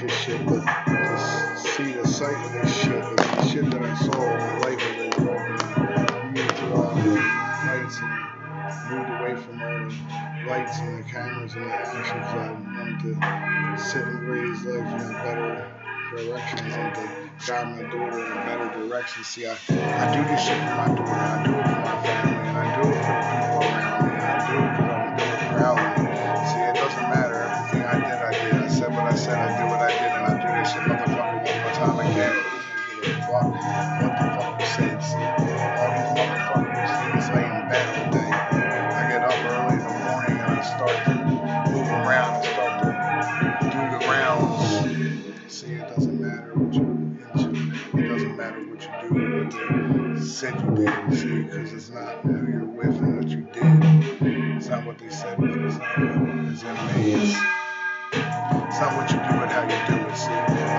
this shit, but to see the sight of this shit, the shit that I saw in my life as I was walking, moved through all the lights and moved away from all the lights and the cameras and the action because I wanted to sit and raise life in a better directions and to guide my daughter in a better direction. See, I do this shit for my daughter, I do it for my family, and I do it for the people around me, and I do it because I'm doing it proud of me. See, it doesn't matter. Everything I did, I did. I said what I said, I did what I did, and I do this shit, motherfucker, one more time again. I don't give a fuck what the fuck you said. See, all these motherfuckers, they just lay in bed all day. I get up early in the morning and I start to move around and start to do the rounds. See, it doesn't matter what you're into. It doesn't matter what you do or what they said you did. See, because it's not who you're with and what you did. It's not what they said, but it's not what is in me. It's not what you do, but how you do it. See, I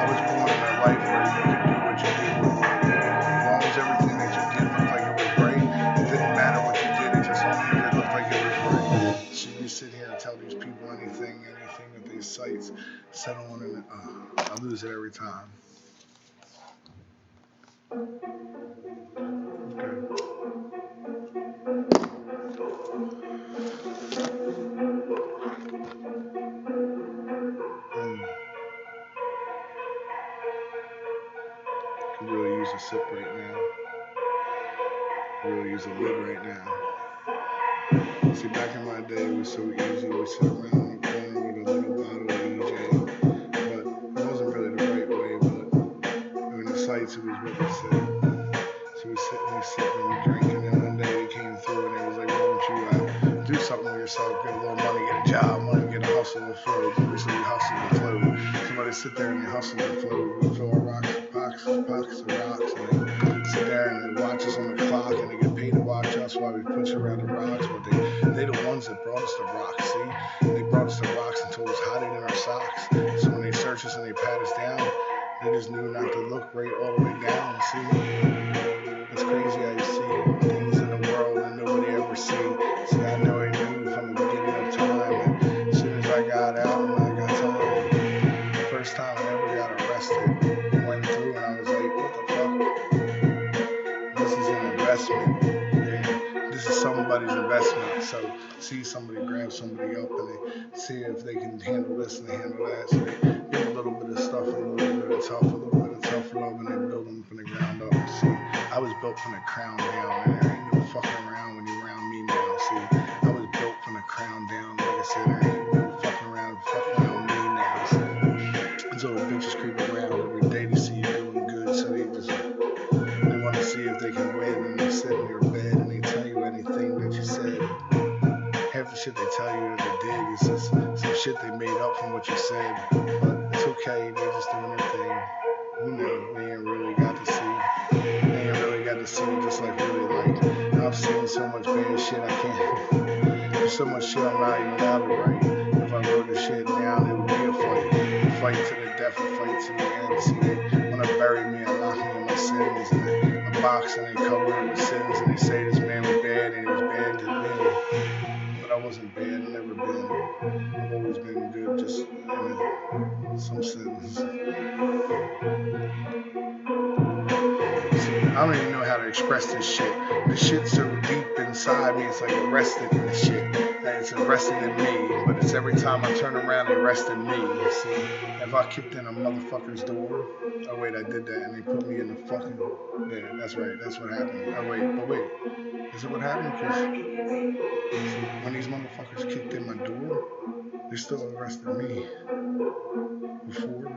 was born in a life where you could do what you did with it. As long as everything that you did looked like it was right, it didn't matter what you did. It just only it looked like it was right. So you sit here and tell these people anything that these sites settle on, and I lose it every time. Okay. Could really use a sip right now. Really use a lid right now. See, back in my day, it was so easy. We sit around in the corner with a little bottle of EJ, but it wasn't really the right way. But in the sights, it was what we said. So we sitting and drinking, and one day they came through and they was like, "Why don't you do something with yourself? Get a little money, get a job, money, get a hustle and flow." So we hustle and flow. Somebody sit there and they hustle and flow. We fill our pockets of rocks, and they sit there and they watch us on the clock, and they get paid to watch us while we push around the rocks. But they the ones that brought us the rocks. See, they brought us the rocks and told us how they in our socks. So when they search us and they pat us down, they just knew not to look right all the way down. See. It's crazy how you see things in the world and nobody ever see. See, I know I knew from the beginning of time. And as soon as I got out and I got time, the first time I ever got arrested, went through and I was like, what the fuck? This is an investment. And this is somebody's investment. So see somebody grab somebody up and they see if they can handle this and they handle that. So they give a little bit of stuff and a little bit of tough, a little bit of tough love, and they build them from the ground up. See, I was built from the crown down, and there ain't no fucking around when you're around me now. See, I was built from the crown down. Like I said, there ain't no fucking around me now. See, so the bitches creep around every day to see you doing good. So they want to see if they can win, and they sit in your bed and they tell you anything that you said. Half the shit they tell you that they did is just some shit they made up from what you said. But it's okay, they're just doing their thing. You know, they ain't really got to see. They ain't really got to see just like really like. I've seen so much bad shit I can't. There's so much shit I'm not even allowed to write. If I wrote the shit down, it would be a fight. A fight to the death, a fight to the end. See, they want to bury me and lock me in my sins. And a box and they cover it with sins. And they say this man was bad and he was bad to me. But I wasn't bad, I've never been. I've always been good, just in some sense. I don't even know how to express this shit. The shit's so deep inside me, it's like arrested in the shit. It's arrested in me, but it's every time I turn around, they arrest in me. See, if I kicked in a motherfucker's door, oh wait, I did that, and they put me in the fucking. Yeah, that's right, that's what happened. Oh wait, but wait, is it what happened? Because when these motherfuckers kicked in my door, they still arrested me. Before,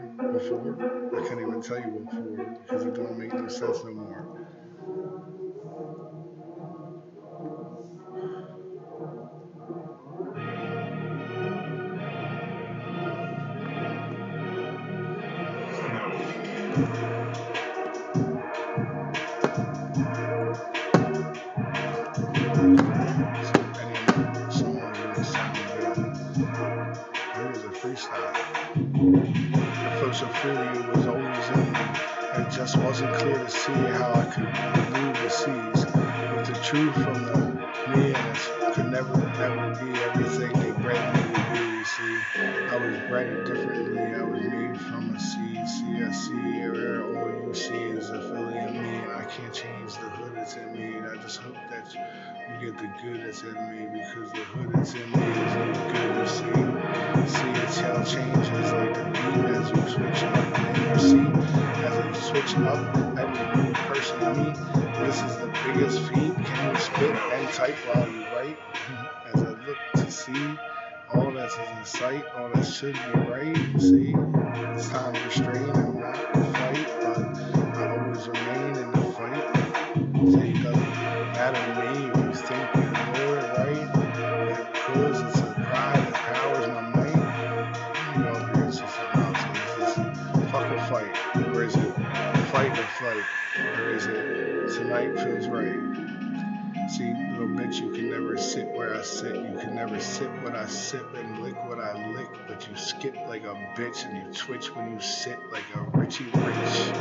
I can't even tell you what before because it don't make no sense no more. Any song really sounded good. It was a freestyle. The social failure was always in me. It just wasn't clear to see how I could move the seas. With the truth from the me and it could never be everything they bred me to be. You see, I was bred differently. I was made made from a seed. See, I see where all you see is a Philly in me, and I can't change the hood that's in me. And I just hope that you get the good that's in me, because the hood that's in me is good to see. See, it's how it changes like the beat as you switch up in your seat. As I switch up every new person I meet. This is the biggest feat. Can you spit and type while you write? As I look to see all that is in sight, all that should be right. See, it's time to restrain and not fight, but I always remain in the fight. See, it doesn't matter to me if you think you know it right, because it's a pride that powers my might. You know, it's just something else. It's just fucking fight. Or is it fight or flight? Or is it tonight feels right? See, little bitch, you can never sit where I sit. You can never sip what I sip and lick what I lick. But you skip like a bitch and you twitch when you sit like a Richie Rich.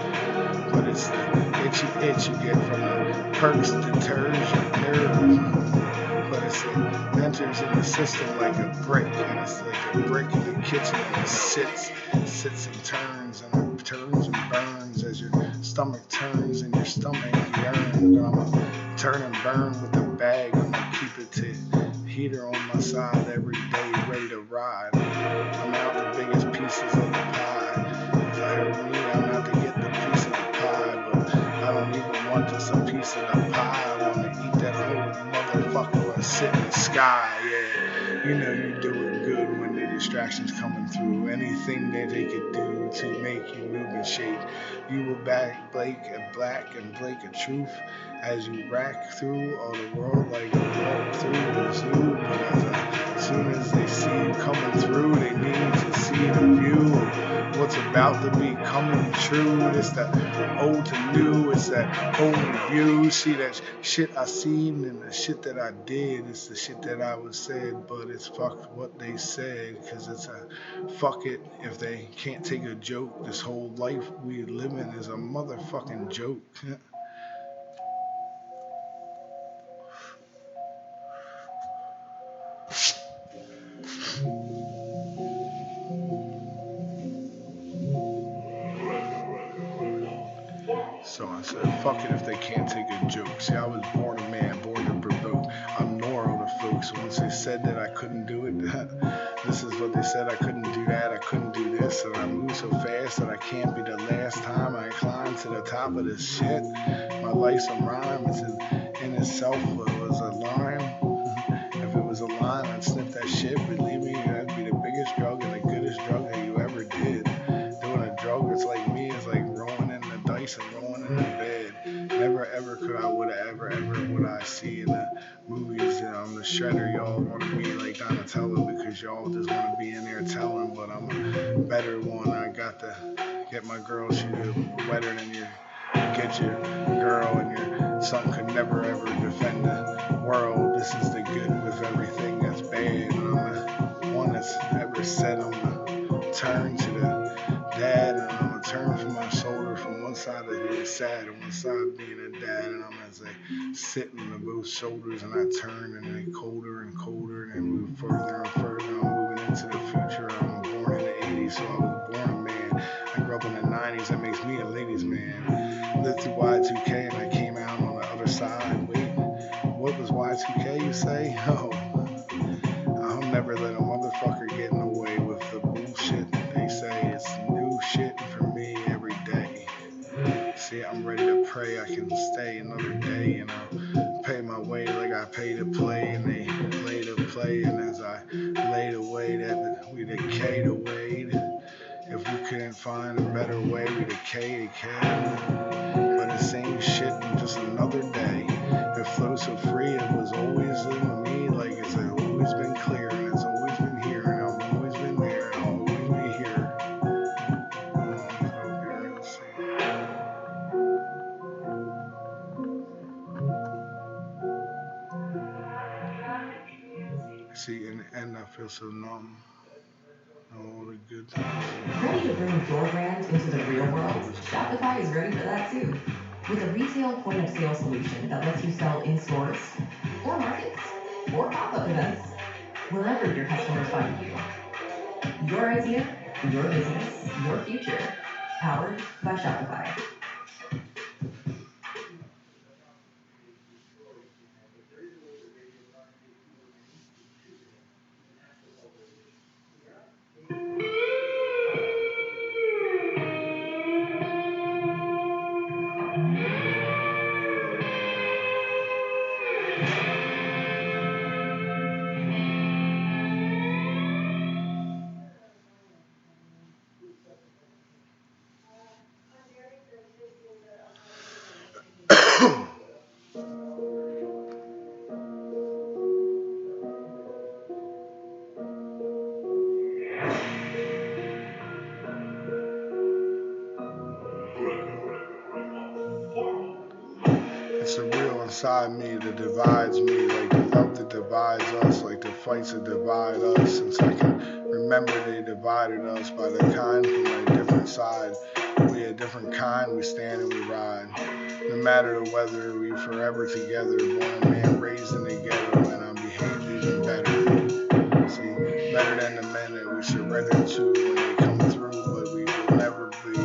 But it's the itchy itch you get from the perks deters your nerve. But it enters in the system like a brick, and it's like a brick in the kitchen, and it sits and turns and burns as your stomach turns and your stomach yearns. But I'ma turn and burn with the bag. I'ma keep it to heater on my side every day, ready to ride. I'm out the biggest pieces of the pie. 'Cause I heard me, I'm out to get the piece of the pie, but I don't even want just a piece of the pie. I wanna eat that whole motherfucker and sit in the sky. Yeah, you know you do it good when the distractions coming through. Anything that they could do to make you move and shake. You will back Blake and black and Blake a truth as you rack through all the world like a walk through the zoo. But as soon as they see you coming through, they need to see the view of what's about to be coming true. It's that old to new, it's that old review. See that shit I seen and the shit that I did. It's the shit that I was said, but it's fuck what they said. Cause it's a fuck it if they can't take a joke. This whole life we living is a motherfucking joke. So I said, fuck it if they can't take a joke. See, I was born a man, born to provoke. I'm nor other folks. Once they said that I couldn't do it, this is what they said. I couldn't do that, I couldn't do this. And I move so fast that I can't be the last time I climb to the top of this shit. My life's a rhyme. It's in itself it was a line. If it was a line, I'd snip that shit. Believe me, that'd be the biggest drug and the goodest drug that you ever did. Doing a drug that's like me is like rolling in the dice and rolling in the bed. Never ever could I would have ever what I see in the movies on the shredder. Y'all want to be like Donatello because y'all just want to be in there telling, but I'm a better one. I got to get my girl. She wetter than you. Get your girl and your son could never ever defend the world. This is the good with everything that's bad. And I'm the one that's ever said I'm gonna turn to the dad, and I'm gonna turn from my shoulder from one side of being sad and one side being a dad, and I'm gonna say sitting on both shoulders, and I turn and then colder and colder, and then move further and further. I'm moving into the future. I'm born in the '80s, so I was born a man. I grew up in the '90s. That makes me a ladies' man. Lived through Y2K, and I came out on the other side. Wait, what was Y2K? You say? Oh, I'll never let a motherfucker get in the way with the bullshit. They say it's new shit for me every day. See, I'm ready to pray I can stay another day, and I'll pay my way like I pay to play, and they play to play, and as I laid away that we decayed away. If we couldn't find a better way, we decay. But the same shit in just another day. It flows so free, it was always in me, like it's always been clear, and it's always been here, and I've always been there, and I'll always be here. See, in the end, I feel so numb. All the good Ready things. to bring your brand into the real world? Shopify is ready for that too. With a retail point of sale solution that lets you sell in stores, or markets, or pop up events, wherever your customers find you. Your idea? Your business, your future. Powered by Shopify. It's the real inside me that divides me, like the love that divides us, like the fights that divide us. Since I can remember they divided us by the kind from a different side. We a different kind, we stand and we ride. No matter the weather, we forever together. Born a man raised in the ghetto, and I behaved even better. See, better than the men that we surrender to when they come through, but we will never be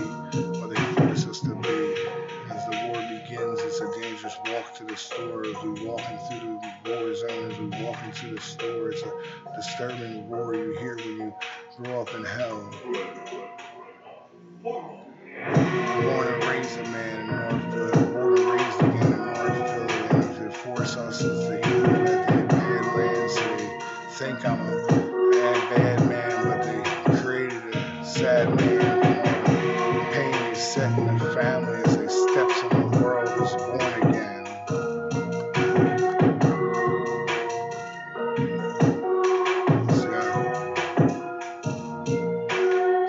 what they force us to be. As the war begins, it's a dangerous walk to the store. As we walking through the war zone, as we walk into the store, it's a disturbing roar you hear when you grow up in hell. Born and raised a man in Northville, born and raised again in Northville, and if they force us, it's the evil that they badlands. So they think I'm a bad man, but they created a sad man from all the pain they set in the family as they steps in the world is born again. See,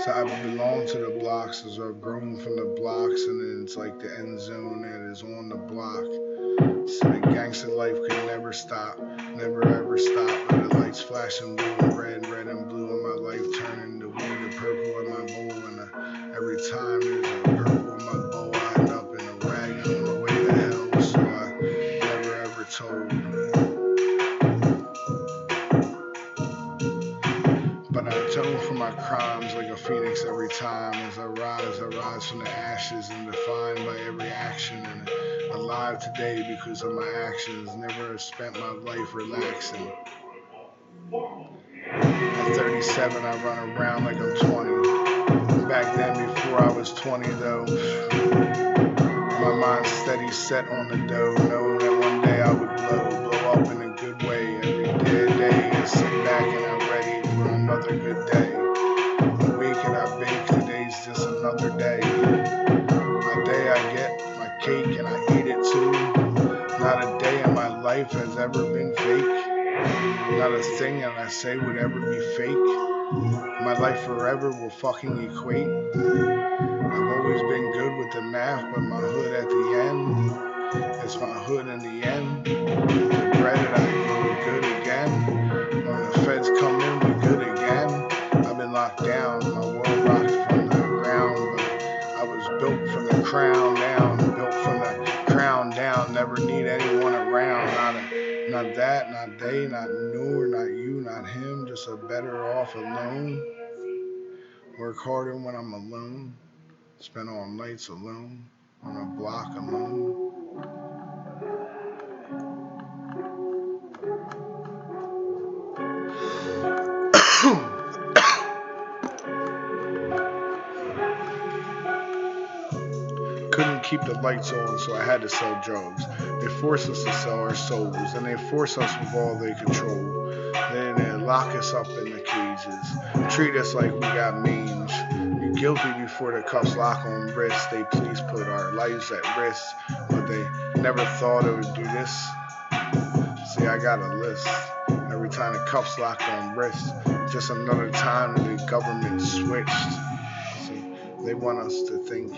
I belong to the blocks as I've grown from the blocks, and then it's like the end zone that is on the block. So the gangster life could never stop, never ever stop. But the lights flashing blue and red, red and blue, and my life turning the blue to purple in my bowl. And every time there's a purple in my bowl, I end up in a rag on the way to hell. So I never ever told. But I atone for my crimes like a phoenix every time. As I rise from the ashes and defined by every action. And alive today because of my actions. Never have spent my life relaxing. At 37, I run around like I'm 20. Back then, before I was 20, though, my mind steady set on the dough, knowing that one day I would blow up in a good way. Every day, I sit back and I'm ready for another good day. I wake and I bake, today's just another day. A day I get my cake and I eat it too. Not a day in my life has ever been fake. Not a thing that I say would ever be fake. My life forever will fucking equate. I've always been good with the math, but my hood at the end is my hood in the end. The bread that I go good again. When the feds come in, we good again. I've been locked down, my world rocked from the ground, but I was built from the crown down, built from the crown down. Never need anyone around, not that, not they, not nor, not you, not him. Just a better off alone. Work harder when I'm alone. Spend all nights alone on a block alone. Couldn't keep the lights on, so I had to sell drugs. They forced us to sell our souls, and they forced us with all they control. Then they lock us up in the cages, treat us like we got mange. You're guilty before the cuffs lock on wrists. They please put our lives at risk, but they never thought it would do this. See, I got a list. Every time the cuffs locked on wrists, just another time that the government switched. See, they want us to think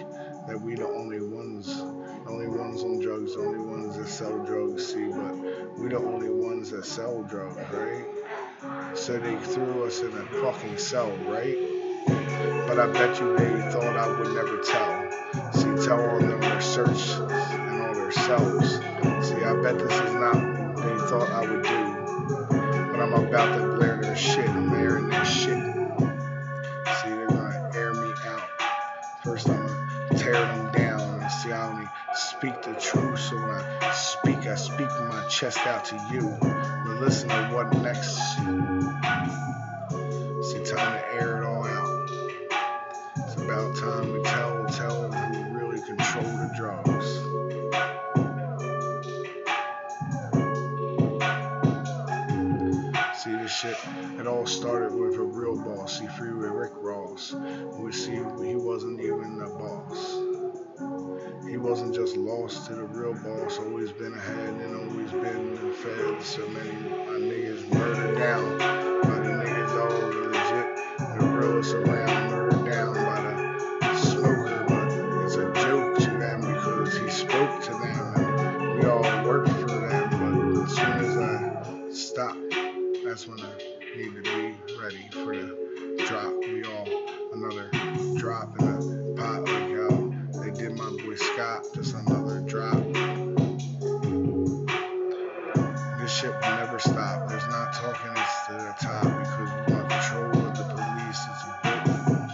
that we the only ones on drugs, the only ones that sell drugs. See, but we the only ones that sell drugs, right? So they threw us in a fucking cell, right? But I bet you they thought I would never tell. See, tell all them their search and all their selves. See, I bet this is not what they thought I would do. But I'm about to blare their shit and they're in their shit. See, they're gonna chest out to you. But listen to what next. See, time to air it all out. It's about time we tell them who really control the drugs. See, this shit, it all started with a real boss. See, Freeway Rick Ross. We see he wasn't even the boss. He wasn't just lost to the real boss, always been ahead and always been the fed. So many my niggas murdered down by the niggas all legit. The realest around murdered down by the smoker. But it's a joke to them because he spoke to them and we all worked for them. But as soon as I stop, that's when I need to be ready for the drop. We all another drop in the pot like how they did my boy Scott. Just another drop. This shit will never stop. There's not talking it's to the top because we want control of the police. It's important.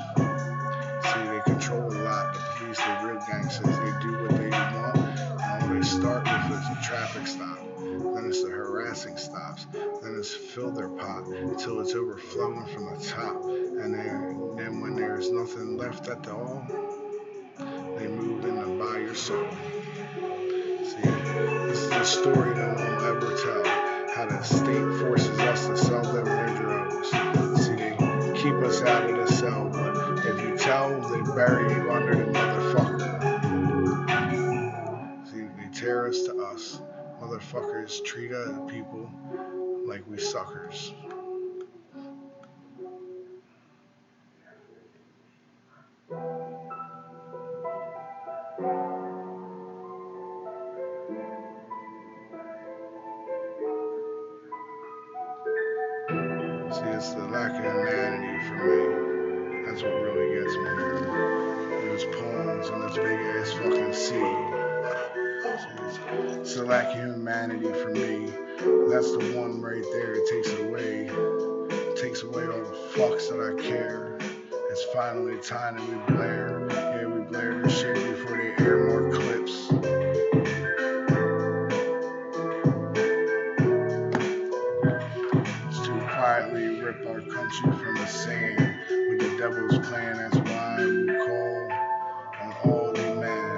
See, they control a lot. The police, they're real gangsters. They do what they want. And all they start with is a traffic stop. Then it's the harassing stops. Then it's fill their pot until it's overflowing from the top. And then when there's nothing left at all, they move in to buy your soul. See, this is a story no one will ever tell. How the state forces us to sell them their drugs. See, they keep us out of the cell, but if you tell, they bury you under the motherfucker. See, they tear us to us. Motherfuckers treat other people like we suckers. See, it's the lack of humanity for me. That's what really gets me. Those poems and this big ass fucking sea. It's the lack of humanity for me. That's the one right there. It takes away. It takes away all the fucks that I care. It's finally time that we blare. Yeah, we blare this shit before they air more clips. It's to quietly rip our country from the sand with the devil's plan. That's why we call on all the men.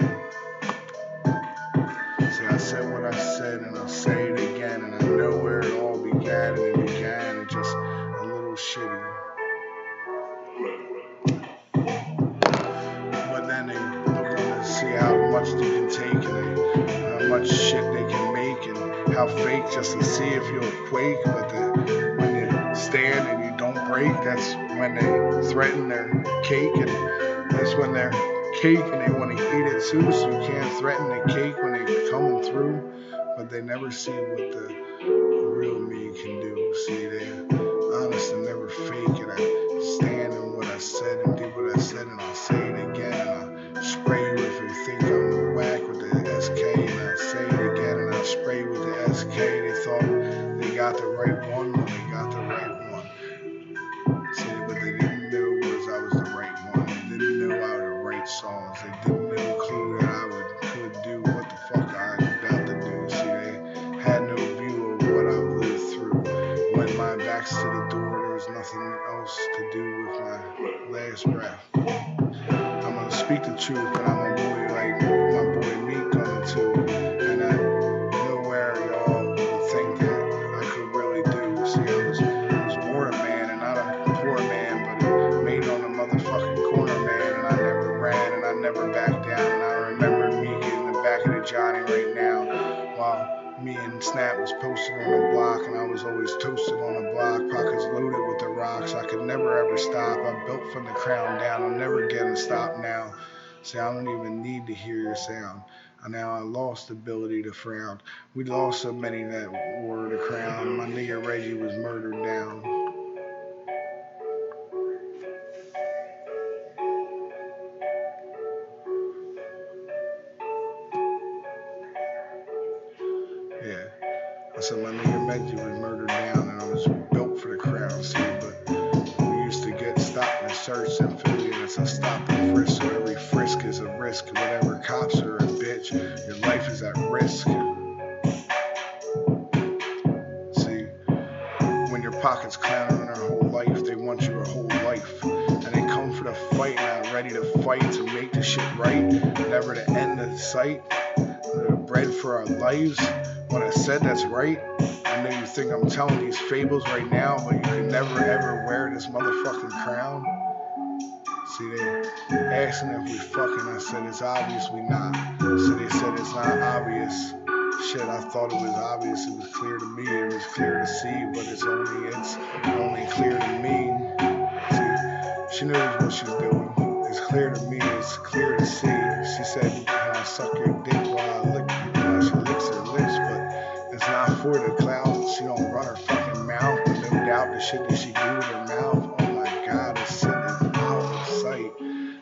See, I said what I said and I'll say it again. And I know where it all began. And it began just a little shitty. But then they look on to see how much they can take and how much shit they can make and how fake just to see if you'll quake. But then when you stand and you don't break, that's when they threaten their cake. And that's when they're cake and they want to eat it too. So you can't threaten the cake when they're coming through. But they never see what the real me can do. See, they're honest and never fake. And I stand in what I said and did what I said. And I'll say it again. And I'll spray you if you think I'm whack with the SK. And I'll say it again. And I'll spray with the SK. They thought they got the right one when they got the right one. See, what they didn't know was I was the right one. They didn't know I would write songs. They didn't know clue that I could do what the fuck I was about to do. See, they had no view of what I lived through. When my back's to the door, there was nothing else to do with my last breath. I'm gonna speak the truth, but I'm a boy like my boy Meek on the tube. And I know where y'all would think that I could really do. See, I was born a man and not a poor man, but made on a motherfucking corner, man. And I never ran and I never backed down. And I remember Meek in the back of the Johnny right now, while me and Snap was posted on the block, and I was always toasted on the block, pockets loaded with the rocks. I could never ever stop. I built from the crown down. I'm never getting stopped now. See, I don't even need to hear your sound. And now I lost the ability to frown. We lost so many that wore the crown. My nigga Reggie was murdered down. Yeah. I said my nigga Reggie was murdered down, and I was built for the crown. See, but we used to get stopped and searched in Philly, and it's a stop and frisk. So every frisk is a risk. Whatever cops are a bitch, your life is at risk. motherfuckers clowning their whole life. They want you your whole life. And they come for the fight, not ready to fight to make the shit right. Never to end the sight. The bread for our lives. When I said that's right, I know you think I'm telling these fables right now, but you can never ever wear this motherfucking crown. See, they asking if we fucking. I said it's obvious we not. So they said it's not obvious. Shit, I thought it was obvious. It was clear to me. It was clear to see, but it's only clear to me. See, she knows what she's doing. It's clear to me. It's clear to see. She said, "Can I suck your dick while I lick you?" While she licks her lips, but it's not for the clout. She don't run her fucking mouth, but no doubt the shit that she do with her mouth. Oh my God, it's out of sight.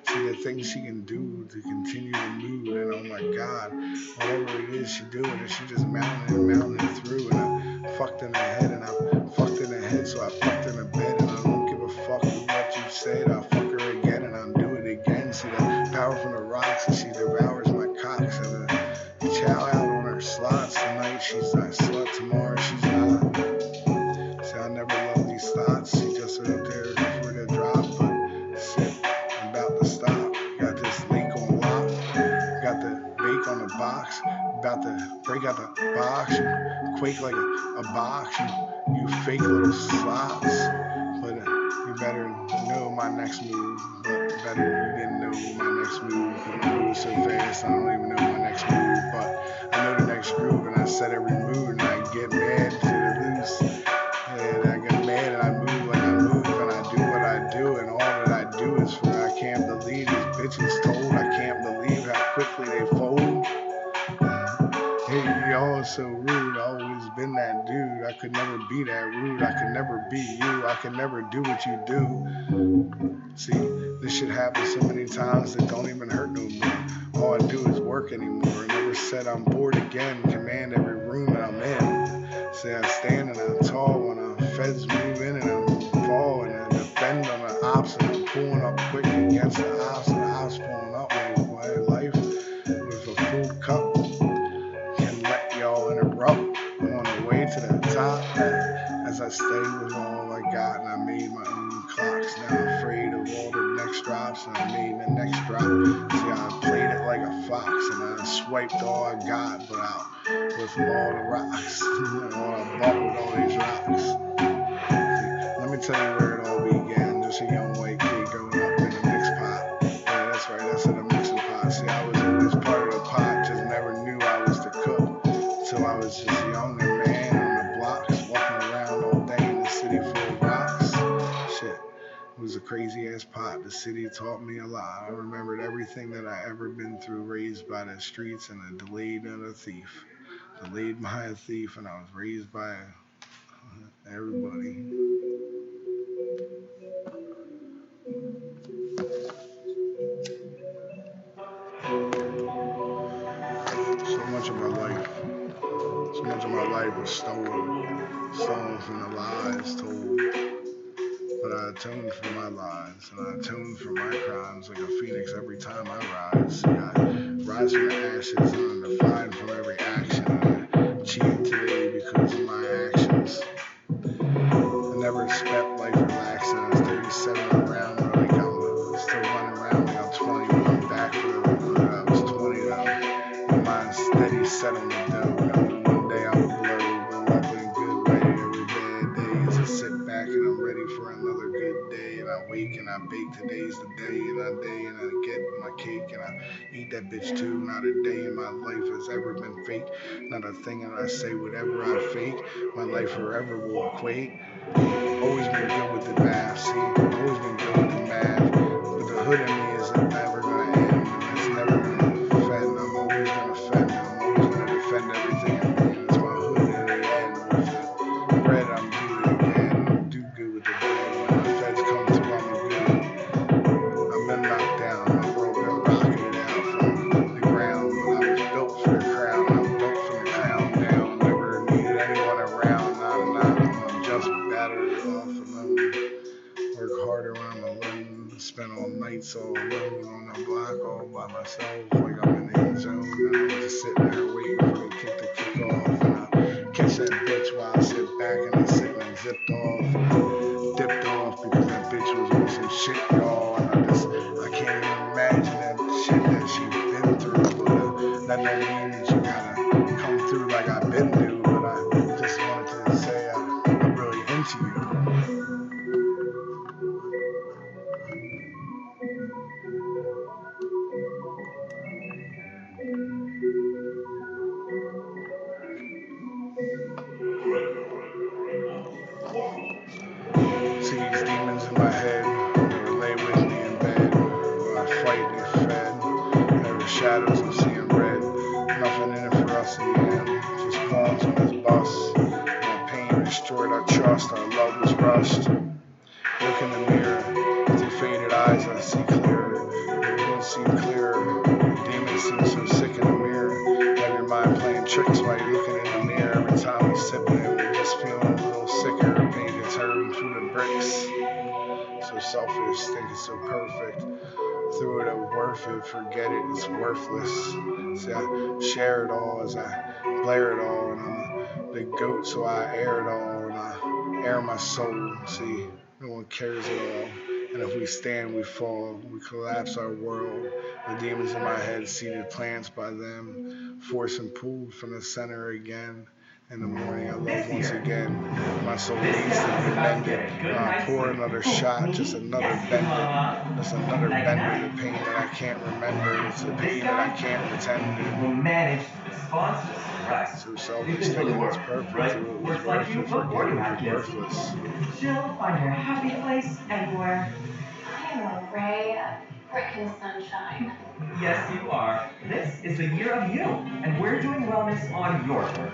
See the things she can do to continue to move, and oh my God, whatever it is she doing, and she just mounting it through, and I fucked in the head, and I fucked in the head, so I fucked in the bed, and I don't give a fuck what you said. I fuck her again, and I'm doing it again. See the power from the rocks, and she devours my cocks, and the chow out on her slots tonight. She's not slut tomorrow. She's not. See, I never loved these thoughts. She just out there for the drop, but shit, I'm about to stop. Got this lake on lock. Got the bake on the box. About to break out the box. You quake like a box. You fake little slots. But you better know my next move. But better you didn't know my next move. Because I move so fast, I don't even know my next move. But I know the next groove, and I set every mood, and I get mad to the loose. And I get mad, and I move like I move, and I do what I do, and all that I do is for I can't believe these bitches told. I can't believe how quickly they fold. Hey, y'all are so rude. I always been that dude. I could never be that rude. I could never be you. I could never do what you do. See, this shit happens so many times that don't even hurt no more. All I do is work anymore. I never said I'm bored again. Command every room that I'm in. Say I stand and I'm tall when feds move in, and I'm fall and I defend on the ops, and I'm pulling up quick against the ops, and the ops pulling up with my life with a full cup. Can let y'all interrupt. I'm on the way to the top as I stay with all I got, and I made my own clocks. Now I'm afraid of all the next drops, and I made the next drop. See, I played it like a fox, and I swiped all I got, but out with all the rocks, all I bought with all these rocks. See, let me tell you where it all began. Just a young white kid growing up in a mixed pot. Yeah, that's right, that's in a mixing pot. See, I was always part of the pot, just never knew I was the cook. Till I was just a young man on the blocks, walking around all day in the city full of rocks. Shit, it was a crazy ass pot. The city taught me a lot. I remembered everything that I ever been through, raised by the streets and a delayed and a thief. Delayed by a thief, and I was raised by everybody. So much of my life, so much of my life was stolen from the lies told. But I atoned for my lies, and I atoned for my crimes like a phoenix every time I rise. See, I rise from the ashes, and I'm defined from every action. And I achieved today because of my actions. I never spent life relaxing. I was 37 around, but like I'm still running around like I'm 20, but I'm back for the when I was 20 though. My mind's steady set on the dough. And one day I will blow up in a good way. Every bad day is a sit back, and I'm ready for another good day. And I wake and I bake, today's the day, and I get my cake and I eat that bitch too. Not a day in my life has ever been fake. Not a thing that I say would ever I fake. My life forever will equate. Always been good with the math, see, always been good with the math. But the hood in me isn't never gonna end, and it's never gonna offend. I'm always gonna offend, and I'm always gonna defend everything in me. And it's my hood in the end. With the bread, I'm do it again. Do good with the bread. When the feds come through, I'm good. I've been knocked down, my world been rocketed out from the ground. But I was built for the crown, I'm built from the crown down. Never needed anyone around, I'm just better off alone. Work harder when I'm alone. Spend all nights all alone on the block all by myself, like I'm in the end zone. And I'm just sitting there waiting for the kick to kick off. And I catch that bitch while I sit back and I sit and zipped off. Look in the mirror. Through faded eyes, I see clearer. The world seems clearer. The demons seem so sick in the mirror. Have your mind playing tricks while you're looking in the mirror. Every time we sip it, we're just feeling a little sicker. Pain to turn through the bricks. So selfish, think it's so perfect. Through it, I'm worth it. Forget it, it's worthless. See, I share it all as I blare it all, and I'm the goat, so I air it all, and I air my soul. See, no one cares at all. And if we stand, we fall. We collapse our world. The demons in my head, seeded plants by them, force and pulled from the center again. In the morning, I love once again. My soul needs to be mended. I pour another shot, just another bender. Just another bender. The pain that I can't remember. It's the pain that I can't pretend. Will manage response to stress. So selfish thinking it's perfect. It was worth it. Forget it was worthless. Chill, find your happy place anywhere. I am a ray of freaking sunshine. Yes, you are. This is the year of you, and we're doing wellness on your terms.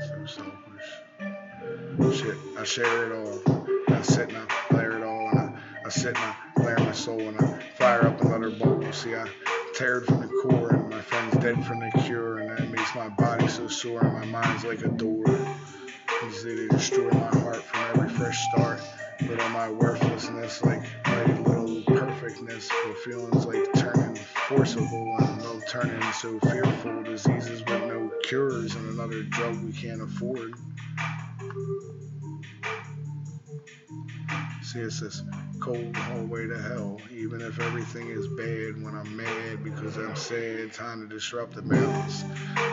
So selfish. Shit, I share it all. I sit and I flare it all, and I sit and I flare my soul, and I fire up another bowl. See, I tear it from the core, and my friend's dead from the cure, and that makes my body so sore, and my mind's like a door. Easily they destroy my heart from every fresh start. Little my worthlessness, like very little perfectness, for feelings like turning forcible and love turning so fearful. Diseases with no cures, and another drug we can't afford. See, it's this cold hallway to hell. Even if everything is bad when I'm mad because I'm sad, time to disrupt the balance.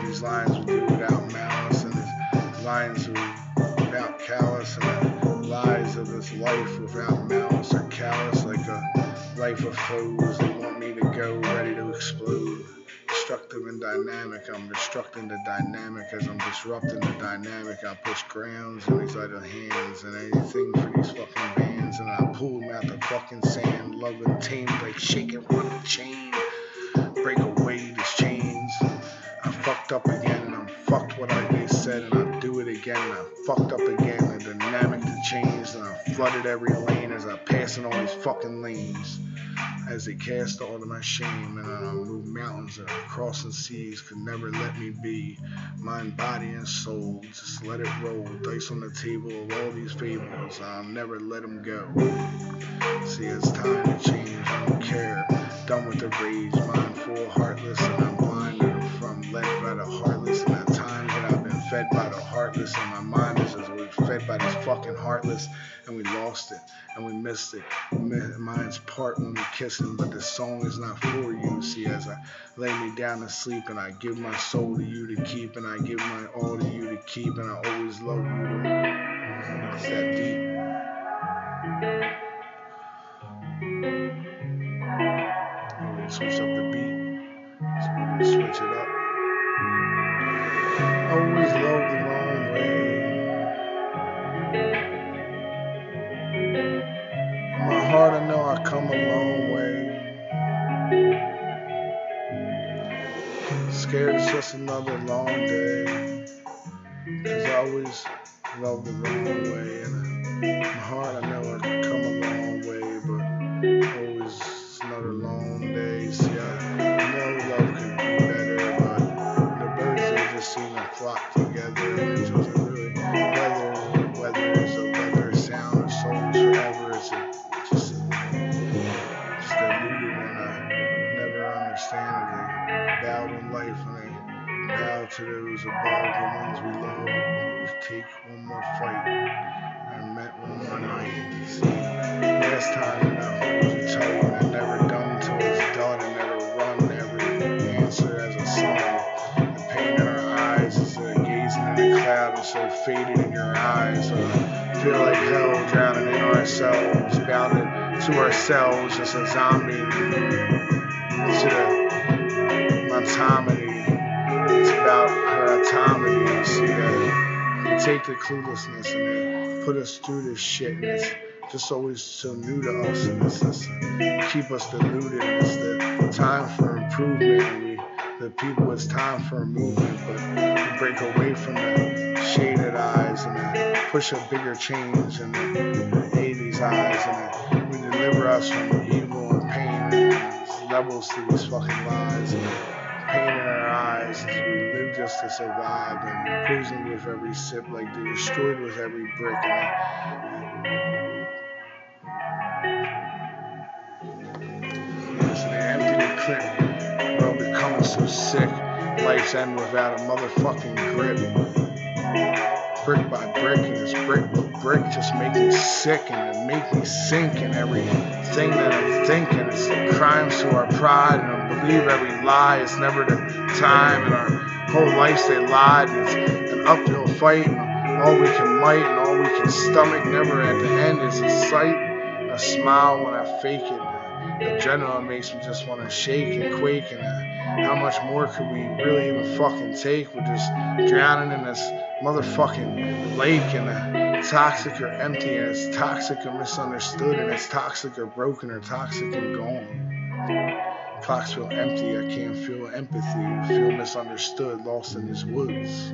These lines we do without malice, and these lines without callous, and the lies of this life without malice or callous, like a life of foes. They want me to go ready to explode. Destructive and dynamic, I'm destructing the dynamic as I'm disrupting the dynamic. I push grounds in these other hands and anything for these fucking bands, and I pull them out the fucking sand. Love and tamed like shaking on a chain. Break away these chains. I fucked up again, and I'm fucked what they said, and I do it again, and I fucked up again. The dynamic to change, and I flooded every lane as I pass in all these fucking lanes. As they cast all of my shame, and I move mountains and I'm crossing seas, could never let me be. Mind, body, and soul, just let it roll. Dice on the table of all these fables, I'll never let them go. See, it's time to change, I don't care. Done with the rage, mind full, heartless, and I'm blinded from led by the heartless. And at times that I've been fed by the heartless, and my mind is just fed by this fucking heartless, and we lost it, and we missed it. Mine's part when we're kissing, but the song is not for you. See, as I lay me down to sleep, and I give my soul to you to keep, and I give my all to you to keep, and I always love you. It's that deep. Oh, switch up the beat. So we just switch it up. Always love the wrong way. In my heart, I know I come a long way. Scared it's just another long day. Cause I always love the wrong way. And in my heart, I know I can come a long way, but always it's another long day. See, I know love could be better, but the birds they just seem to flock together. And it's just really weather is a weather sound of souls forever. It's just deluded, and I never understand it. They bowed in life, and they bow to those above, the ones we love. Always take one more fight, and met one more night. See, last time, and I hold you tight, and I never done till it's done, and never run. Every answer as a song. The pain in our eyes is gazing in the cloud, and so faded in your eyes. Feel like hell, drowning in ourselves, bounded to ourselves, just a zombie to the monotomy. It's about her autonomy. You see that they take the cluelessness and they put us through this shit, and it's just always so new to us, and it's just keep us deluded. It's the time for improvement, and the people, it's time for a movement, but we break away from the shaded eyes and push a bigger change in the 80s eyes, and we deliver us from evil and pain and levels to these fucking lies and pain in our eyes as we live just to survive and poisoned with every sip, like they're destroyed with every brick. So they empty the clip. We're all becoming so sick. Life's end without a motherfucking grip. Brick by brick, and this brick by brick just make me sick and it make me sink in everything that I'm thinking. It's the crimes to our pride, and I believe every lie. It's never the time, and our whole lives they lied. And it's an uphill fight, and all we can might and all we can stomach. Never at the end is a sight, a smile when I fake it. The adrenaline makes me just want to shake and quake, and how much more could we really even fucking take? We're just drowning in this motherfucking lake, and toxic or empty, and it's toxic or misunderstood, and it's toxic or broken or toxic and gone. Clocks feel empty, I can't feel empathy, feel misunderstood, lost in these woods.